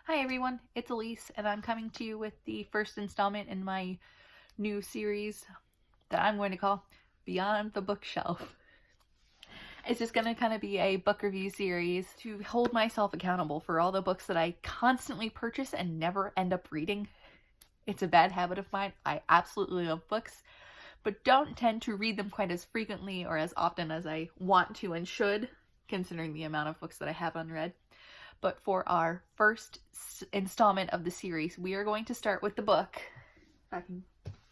Hi everyone, it's Elise, and I'm coming to you with the first installment in my new series that I'm going to call Beyond the Bookshelf. It's just going to kind of be a book review series to hold myself accountable for all the books that I constantly purchase and never end up reading. It's a bad habit of mine. I absolutely love books, but don't tend to read them quite as frequently or as often as I want to and should, considering the amount of books that I have unread. But for our first installment of the series, we are going to start with the book. If I can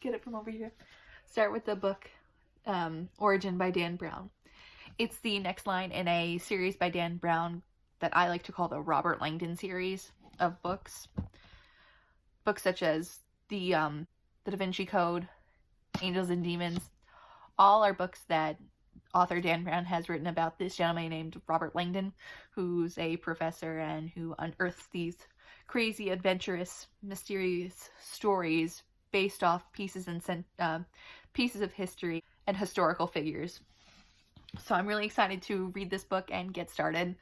get it from over here. Start with the book Origin by Dan Brown. It's the next line in a series by Dan Brown that I like to call the Robert Langdon series of books. Books such as the Da Vinci Code, Angels and Demons, all are books that author Dan Brown has written about this gentleman named Robert Langdon, who's a professor and who unearths these crazy, adventurous, mysterious stories based off pieces of history and historical figures. So I'm really excited to read this book and get started.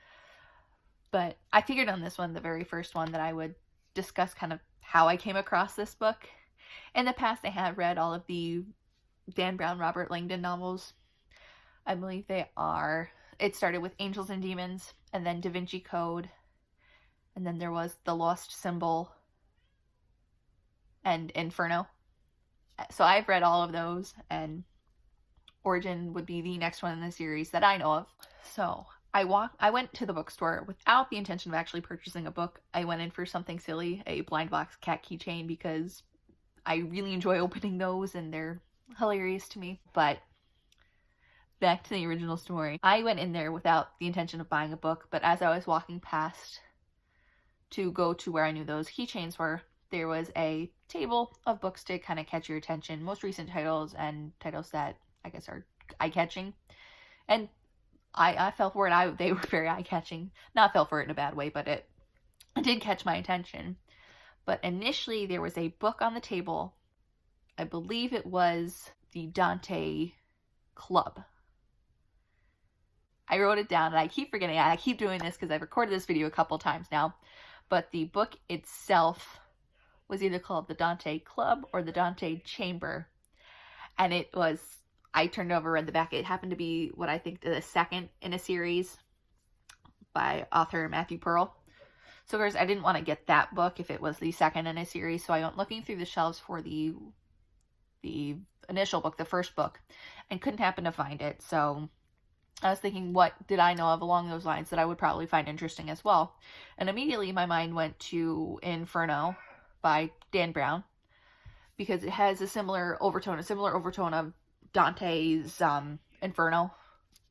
But I figured on this one, the very first one, that I would discuss kind of how I came across this book. In the past, I have read all of the Dan Brown, Robert Langdon novels. I believe it started with Angels and Demons, and then Da Vinci Code, and then there was The Lost Symbol, and Inferno. So I've read all of those, and Origin would be the next one in the series that I know of. So I went to the bookstore without the intention of actually purchasing a book. I went in for something silly, a blind box cat keychain, because I really enjoy opening those, and they're hilarious to me. But back to the original story. I went in there without the intention of buying a book, but as I was walking past to go to where I knew those keychains were, there was a table of books to kind of catch your attention, most recent titles and titles that I guess are eye-catching. And I fell for it. They were very eye-catching. Not fell for it in a bad way, but it did catch my attention. But initially there was a book on the table. I believe it was the Dante Club. I wrote it down, and I keep forgetting. I keep doing this because I've recorded this video a couple times now. But the book itself was either called the Dante Club or the Dante Chamber. And it was, I turned over, read the back. It happened to be what I think the second in a series by author Matthew Pearl. So of course I didn't want to get that book if it was the second in a series. So I went looking through the shelves for the initial book, the first book, and couldn't happen to find it. So I was thinking, what did I know of along those lines that I would probably find interesting as well? And immediately my mind went to Inferno by Dan Brown, because it has a similar overtone of Dante's Inferno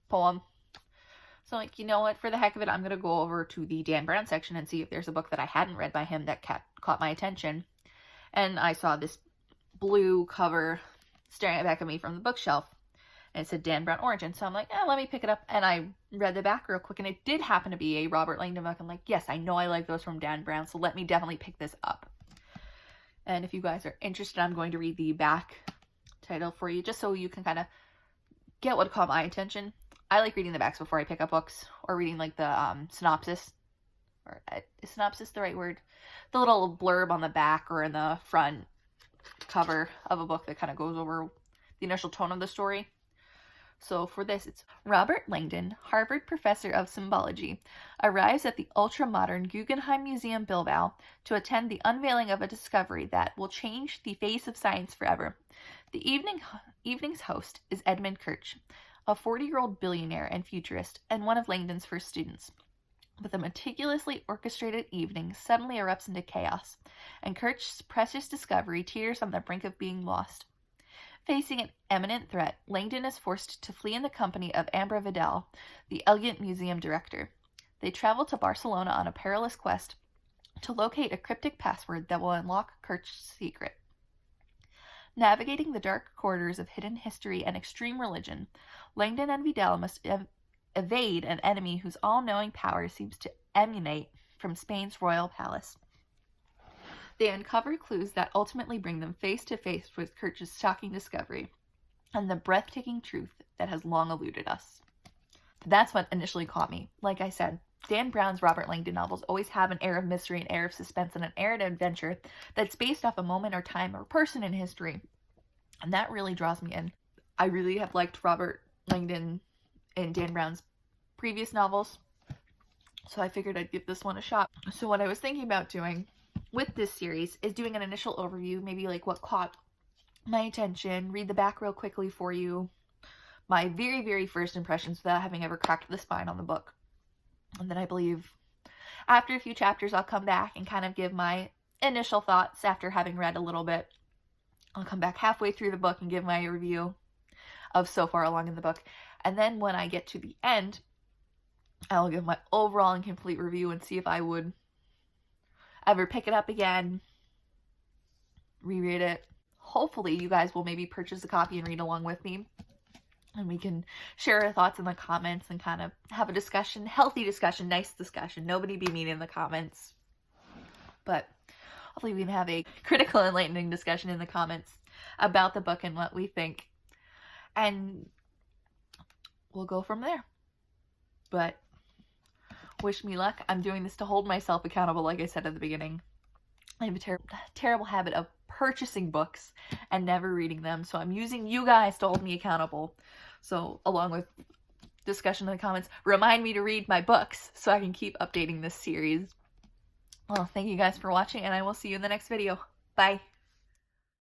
poem. So like, you know what, for the heck of it, I'm going to go over to the Dan Brown section and see if there's a book that I hadn't read by him that caught my attention. And I saw this blue cover staring back at me from the bookshelf. And it said Dan Brown Origin. So I'm like, let me pick it up. And I read the back real quick, and it did happen to be a Robert Langdon book. I'm like, yes, I know I like those from Dan Brown, so let me definitely pick this up. And if you guys are interested, I'm going to read the back title for you, just so you can kind of get what caught my attention. I like reading the backs before I pick up books, or reading like the synopsis. Or is synopsis the right word? The little blurb on the back or in the front cover of a book that kind of goes over the initial tone of the story. So for this, it's Robert Langdon, Harvard professor of symbology, arrives at the ultra-modern Guggenheim Museum Bilbao to attend the unveiling of a discovery that will change the face of science forever. The evening's host is Edmund Kirch, a 40-year-old billionaire and futurist, and one of Langdon's first students. But the meticulously orchestrated evening suddenly erupts into chaos, and Kirch's precious discovery teeters on the brink of being lost. Facing an imminent threat, Langdon is forced to flee in the company of Ambra Vidal, the elegant museum director. They travel to Barcelona on a perilous quest to locate a cryptic password that will unlock Kirch's secret. Navigating the dark corridors of hidden history and extreme religion, Langdon and Vidal must evade an enemy whose all-knowing power seems to emanate from Spain's royal palace. They uncover clues that ultimately bring them face to face with Kirch's shocking discovery and the breathtaking truth that has long eluded us. That's what initially caught me. Like I said, Dan Brown's Robert Langdon novels always have an air of mystery, an air of suspense, and an air of adventure that's based off a moment or time or person in history. And that really draws me in. I really have liked Robert Langdon and Dan Brown's previous novels, so I figured I'd give this one a shot. So what I was thinking about doing with this series is doing an initial overview, maybe like what caught my attention, read the back real quickly for you, my very, very first impressions without having ever cracked the spine on the book. And then I believe after a few chapters, I'll come back and kind of give my initial thoughts after having read a little bit. I'll come back halfway through the book and give my review of so far along in the book. And then when I get to the end, I'll give my overall and complete review and see if I would ever pick it up again, reread it. Hopefully you guys will maybe purchase a copy and read along with me, and we can share our thoughts in the comments and kind of have a discussion, healthy discussion, nice discussion. Nobody be mean in the comments, but hopefully we can have a critical, enlightening discussion in the comments about the book and what we think, and we'll go from there. But wish me luck. I'm doing this to hold myself accountable, like I said at the beginning. I have a terrible habit of purchasing books and never reading them, so I'm using you guys to hold me accountable. So along with discussion in the comments, remind me to read my books so I can keep updating this series. Well, thank you guys for watching, and I will see you in the next video. Bye!